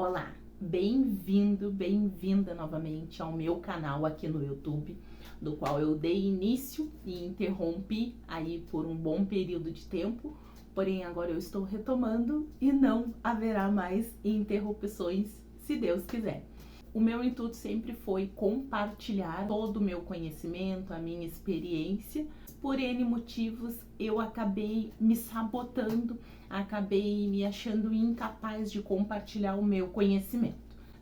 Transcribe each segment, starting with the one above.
Olá, bem-vindo, bem-vinda novamente ao meu canal aqui no YouTube, do qual eu dei início e interrompi aí por um bom período de tempo, porém agora eu estou retomando e não haverá mais interrupções, se Deus quiser. O meu intuito sempre foi compartilhar todo o meu conhecimento, a minha experiência. Por N motivos, eu acabei me sabotando, acabei me achando incapaz de compartilhar o meu conhecimento.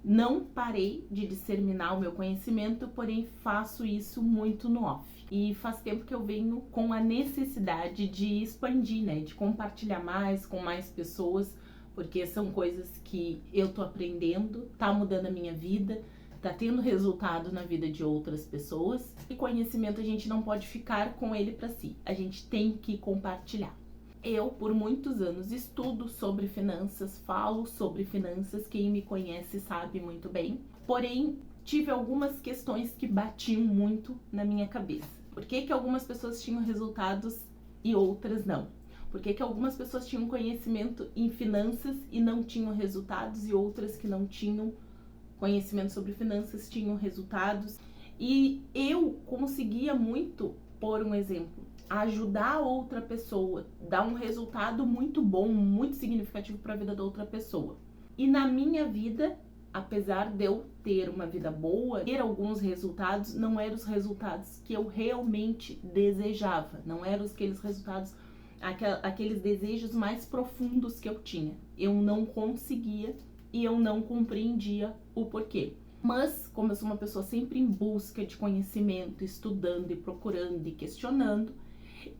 Não parei de disseminar o meu conhecimento, porém faço isso muito no off. E faz tempo que eu venho com a necessidade de expandir, né? De compartilhar mais com mais pessoas, porque são coisas que eu tô aprendendo, tá mudando a minha vida, tá tendo resultado na vida de outras pessoas. E conhecimento a gente não pode ficar com ele para si, a gente tem que compartilhar. Eu, por muitos anos, estudo sobre finanças, falo sobre finanças, quem me conhece sabe muito bem. Porém, tive algumas questões que batiam muito na minha cabeça. Por que algumas pessoas tinham resultados e outras não? Por que algumas pessoas tinham conhecimento em finanças e não tinham resultados e outras que não tinham conhecimento sobre finanças tinham resultados? E eu conseguia muito, por um exemplo, ajudar outra pessoa, dar um resultado muito bom, muito significativo para a vida da outra pessoa. E na minha vida, apesar de eu ter uma vida boa, ter alguns resultados, não eram os resultados que eu realmente desejava, não eram aqueles resultados, aqueles desejos mais profundos que eu tinha. Eu não conseguia e eu não compreendia o porquê. Mas, como eu sou uma pessoa sempre em busca de conhecimento, estudando e procurando e questionando,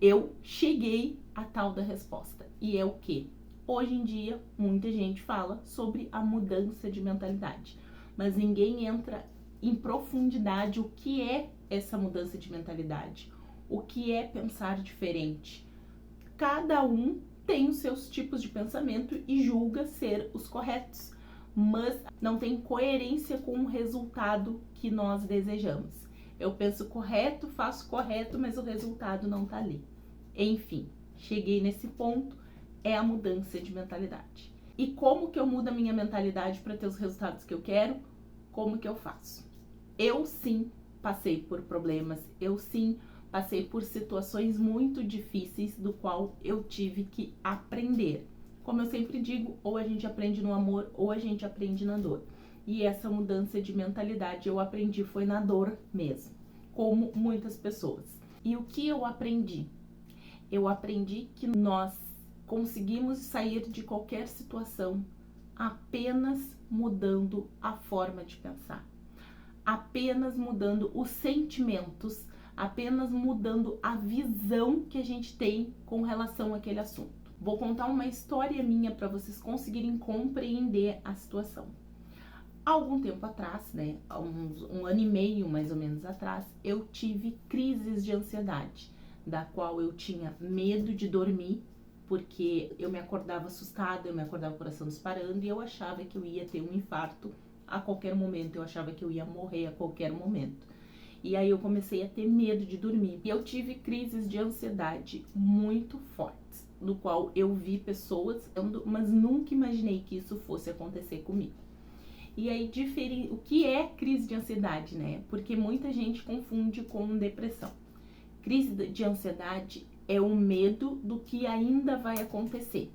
eu cheguei à tal da resposta. E é o quê? Hoje em dia, muita gente fala sobre a mudança de mentalidade, mas ninguém entra em profundidade o que é essa mudança de mentalidade, o que é pensar diferente. Cada um tem os seus tipos de pensamento e julga ser os corretos, mas não tem coerência com o resultado que nós desejamos. Eu penso correto, faço correto, mas o resultado não tá ali. Enfim, cheguei nesse ponto, é a mudança de mentalidade. E como que eu mudo a minha mentalidade para ter os resultados que eu quero? Como que eu faço? Eu sim passei por problemas, eu sim passei por situações muito difíceis do qual eu tive que aprender. Como eu sempre digo, ou a gente aprende no amor ou a gente aprende na dor. E essa mudança de mentalidade eu aprendi foi na dor mesmo, como muitas pessoas. E o que eu aprendi? Eu aprendi que nós conseguimos sair de qualquer situação apenas mudando a forma de pensar, apenas mudando os sentimentos, apenas mudando a visão que a gente tem com relação àquele assunto. Vou contar uma história minha para vocês conseguirem compreender a situação. Há algum tempo atrás, né, um ano e meio mais ou menos atrás, eu tive crises de ansiedade, da qual eu tinha medo de dormir, porque eu me acordava assustada, eu me acordava com o coração disparando e eu achava que eu ia ter um infarto a qualquer momento, eu achava que eu ia morrer a qualquer momento. E aí eu comecei a ter medo de dormir. E eu tive crises de ansiedade muito fortes, no qual eu vi pessoas, mas nunca imaginei que isso fosse acontecer comigo. E aí, o que é crise de ansiedade, né? Porque muita gente confunde com depressão. Crise de ansiedade é o medo do que ainda vai acontecer.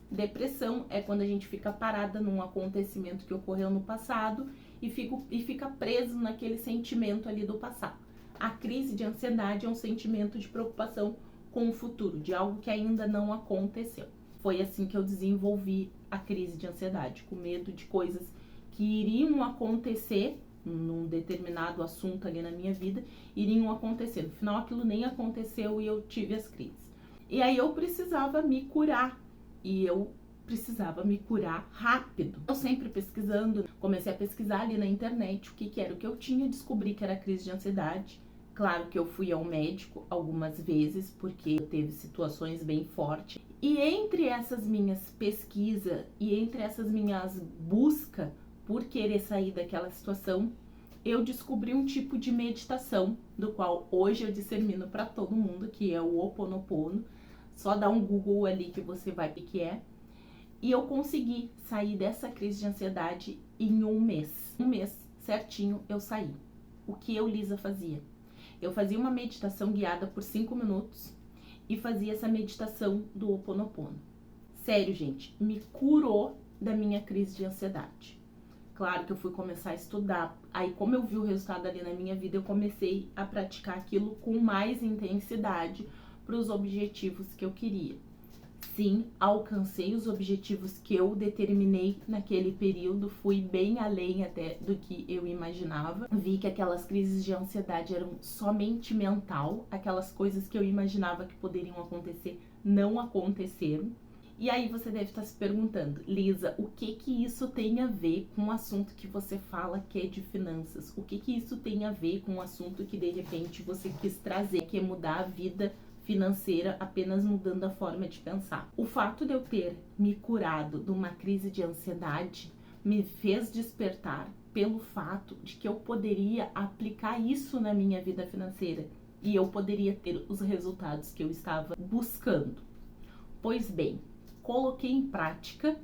Depressão é quando a gente fica parada num acontecimento que ocorreu no passado e fica preso naquele sentimento ali do passado. A crise de ansiedade é um sentimento de preocupação com o futuro, de algo que ainda não aconteceu. Foi assim que eu desenvolvi a crise de ansiedade, com medo de coisas que iriam acontecer num determinado assunto ali na minha vida, iriam acontecer. No final aquilo nem aconteceu e eu tive as crises. E aí eu precisava me curar. E eu precisava me curar rápido. Eu sempre pesquisando, comecei a pesquisar ali na internet o que era o que eu tinha, descobri que era crise de ansiedade. Claro que eu fui ao médico algumas vezes, porque teve situações bem fortes. E entre essas minhas pesquisas e entre essas minhas buscas por querer sair daquela situação, eu descobri um tipo de meditação, do qual hoje eu dissemino para todo mundo, que é o Ho'oponopono. Só dá um Google ali que você vai ver o que é. E eu consegui sair dessa crise de ansiedade em um mês. Um mês certinho eu saí. O que eu, Lisa, fazia? Eu fazia uma meditação guiada por 5 minutos e fazia essa meditação do Ho Oponopono. Sério, gente, me curou da minha crise de ansiedade. Claro que eu fui começar a estudar. Aí, como eu vi o resultado ali na minha vida, eu comecei a praticar aquilo com mais intensidade para os objetivos que eu queria. Sim, alcancei os objetivos que eu determinei naquele período, fui bem além até do que eu imaginava. Vi que aquelas crises de ansiedade eram somente mental, aquelas coisas que eu imaginava que poderiam acontecer não aconteceram. E aí você deve estar se perguntando, Lisa, o que isso tem a ver com o assunto que você fala que é de finanças? O que isso tem a ver com o assunto que de repente você quis trazer, que é mudar a vida financeira apenas mudando a forma de pensar? O fato de eu ter me curado de uma crise de ansiedade me fez despertar pelo fato de que eu poderia aplicar isso na minha vida financeira e eu poderia ter os resultados que eu estava buscando. Pois bem, coloquei em prática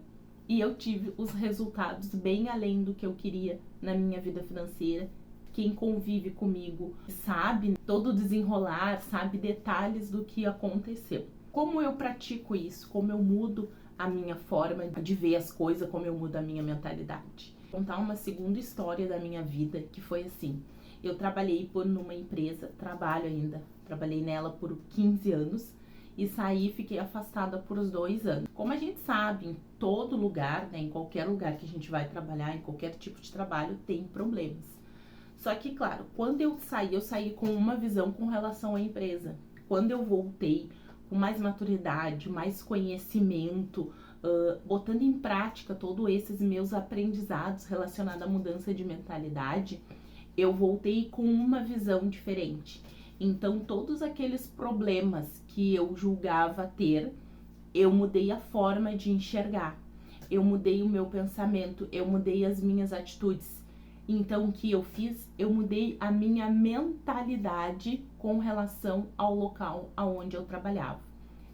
e eu tive os resultados bem além do que eu queria na minha vida financeira. Quem convive comigo sabe todo o desenrolar, sabe detalhes do que aconteceu. Como eu pratico isso? Como eu mudo a minha forma de ver as coisas, como eu mudo a minha mentalidade? Vou contar uma segunda história da minha vida que foi assim. Eu trabalhei numa empresa, trabalho ainda, trabalhei nela por 15 anos e saí e fiquei afastada por uns 2 anos. Como a gente sabe, em todo lugar, né, em qualquer lugar que a gente vai trabalhar, em qualquer tipo de trabalho, tem problemas. Só que, claro, quando eu saí com uma visão com relação à empresa. Quando eu voltei com mais maturidade, mais conhecimento, botando em prática todos esses meus aprendizados relacionados à mudança de mentalidade, eu voltei com uma visão diferente. Então, todos aqueles problemas que eu julgava ter, eu mudei a forma de enxergar. Eu mudei o meu pensamento, eu mudei as minhas atitudes. Então, o que eu fiz? Eu mudei a minha mentalidade com relação ao local onde eu trabalhava.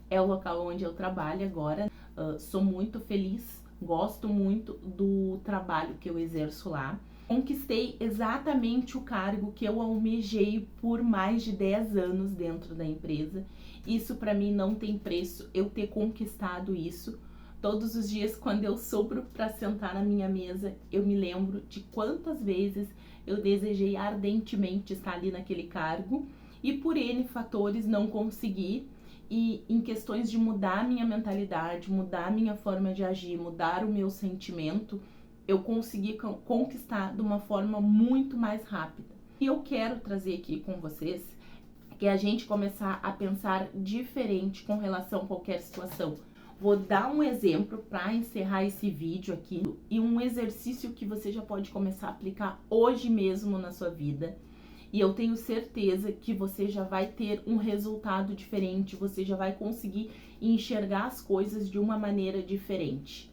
É o local onde eu trabalho agora. Sou muito feliz, gosto muito do trabalho que eu exerço lá. Conquistei exatamente o cargo que eu almejei por mais de 10 anos dentro da empresa. Isso para mim não tem preço, eu ter conquistado isso. Todos os dias, quando eu sobro para sentar na minha mesa, eu me lembro de quantas vezes eu desejei ardentemente estar ali naquele cargo e por N fatores não consegui. E em questões de mudar a minha mentalidade, mudar a minha forma de agir, mudar o meu sentimento, eu consegui conquistar de uma forma muito mais rápida. E eu quero trazer aqui com vocês que a gente começar a pensar diferente com relação a qualquer situação. Vou dar um exemplo para encerrar esse vídeo aqui e um exercício que você já pode começar a aplicar hoje mesmo na sua vida. E eu tenho certeza que você já vai ter um resultado diferente, você já vai conseguir enxergar as coisas de uma maneira diferente.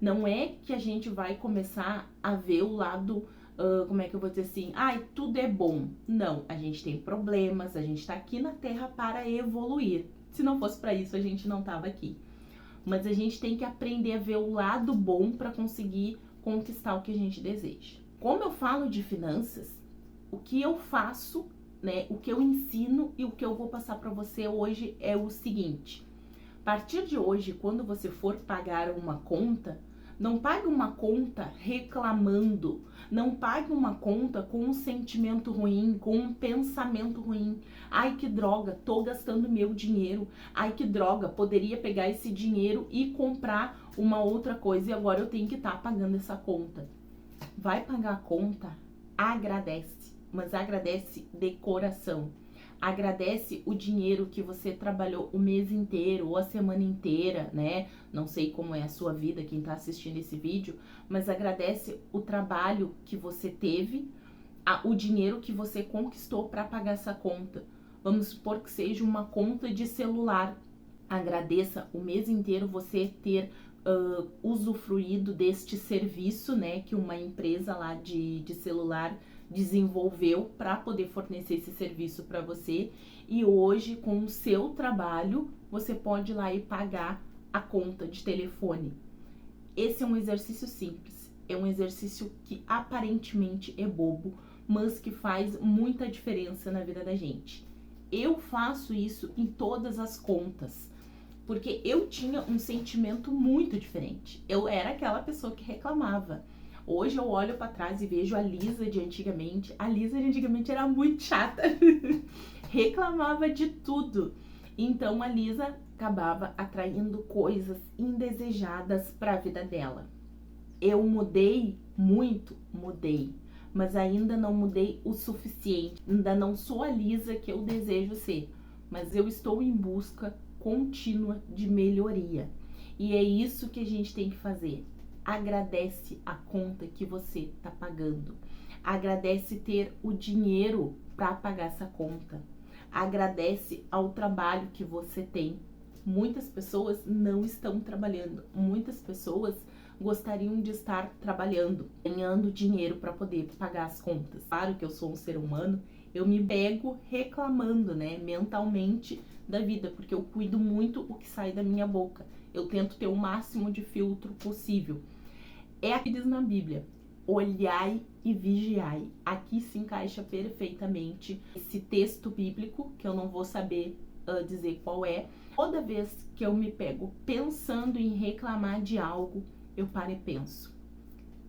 Não é que a gente vai começar a ver o lado, como é que eu vou dizer assim, tudo é bom. Não, a gente tem problemas, a gente tá aqui na Terra para evoluir. Se não fosse para isso, a gente não tava aqui. Mas a gente tem que aprender a ver o lado bom para conseguir conquistar o que a gente deseja. Como eu falo de finanças, o que eu faço, né, o que eu ensino e o que eu vou passar para você hoje é o seguinte. A partir de hoje, quando você for pagar uma conta, não pague uma conta reclamando, não pague uma conta com um sentimento ruim, com um pensamento ruim. Ai, que droga, tô gastando meu dinheiro. Ai, que droga, poderia pegar esse dinheiro e comprar uma outra coisa e agora eu tenho que estar pagando essa conta. Vai pagar a conta? Agradece, mas agradece de coração. Agradece o dinheiro que você trabalhou o mês inteiro ou a semana inteira, né? Não sei como é a sua vida, quem tá assistindo esse vídeo, mas agradece o trabalho que você teve, o dinheiro que você conquistou para pagar essa conta. Vamos supor que seja uma conta de celular. Agradeça o mês inteiro você ter usufruído deste serviço, né? Que uma empresa lá de celular desenvolveu para poder fornecer esse serviço para você e hoje com o seu trabalho você pode ir lá e pagar a conta de telefone. Esse é um exercício simples, é um exercício que aparentemente é bobo, mas que faz muita diferença na vida da gente. Eu faço isso em todas as contas, porque eu tinha um sentimento muito diferente. Eu era aquela pessoa que reclamava. Hoje eu olho para trás e vejo a Lisa de antigamente. A Lisa de antigamente era muito chata. Reclamava de tudo. Então a Lisa acabava atraindo coisas indesejadas para a vida dela. Eu mudei muito, mudei, mas ainda não mudei o suficiente. Ainda não sou a Lisa que eu desejo ser, mas eu estou em busca contínua de melhoria. E é isso que a gente tem que fazer. Agradece a conta que você está pagando. Agradece ter o dinheiro para pagar essa conta. Agradece ao trabalho que você tem. Muitas pessoas não estão trabalhando. Muitas pessoas gostariam de estar trabalhando, ganhando dinheiro para poder pagar as contas. Claro que eu sou um ser humano, eu me pego reclamando, né, mentalmente da vida, porque eu cuido muito o que sai da minha boca. Eu tento ter o máximo de filtro possível. É aqui diz na Bíblia: olhai e vigiai. Aqui se encaixa perfeitamente esse texto bíblico, que eu não vou saber dizer qual é. Toda vez que eu me pego pensando em reclamar de algo, eu paro e penso.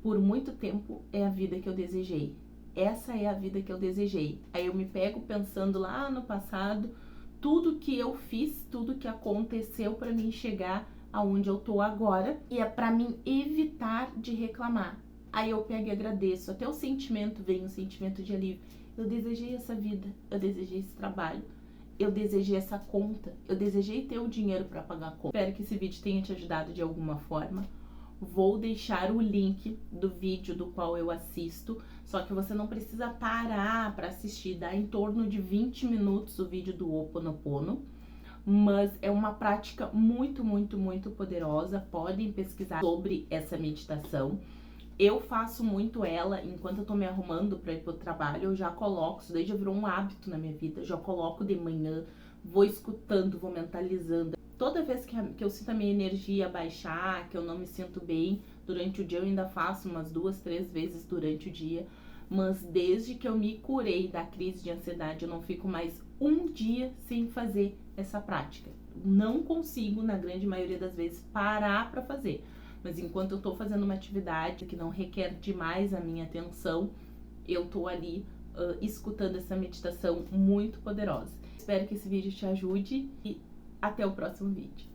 Por muito tempo é a vida que eu desejei. Essa é a vida que eu desejei. Aí eu me pego pensando lá no passado, tudo que eu fiz, tudo que aconteceu para mim chegar aonde eu tô agora, e é para mim evitar de reclamar. Aí eu pego e agradeço, até o sentimento vem, um sentimento de alívio. Eu desejei essa vida, eu desejei esse trabalho, eu desejei essa conta, eu desejei ter o dinheiro para pagar a conta. Espero que esse vídeo tenha te ajudado de alguma forma. Vou deixar o link do vídeo do qual eu assisto, só que você não precisa parar para assistir, dá em torno de 20 minutos o vídeo do Ho'oponopono, mas é uma prática muito, muito, muito poderosa. Podem pesquisar sobre essa meditação. Eu faço muito ela enquanto eu tô me arrumando para ir pro trabalho, eu já coloco, isso daí já virou um hábito na minha vida, já coloco de manhã, vou escutando, vou mentalizando. Toda vez que eu sinto a minha energia baixar, que eu não me sinto bem durante o dia, eu ainda faço umas 2, 3 vezes durante o dia. Mas desde que eu me curei da crise de ansiedade, eu não fico mais um dia sem fazer essa prática. Não consigo, na grande maioria das vezes, parar para fazer. Mas enquanto eu tô fazendo uma atividade que não requer demais a minha atenção, eu tô ali escutando essa meditação muito poderosa. Espero que esse vídeo te ajude e até o próximo vídeo.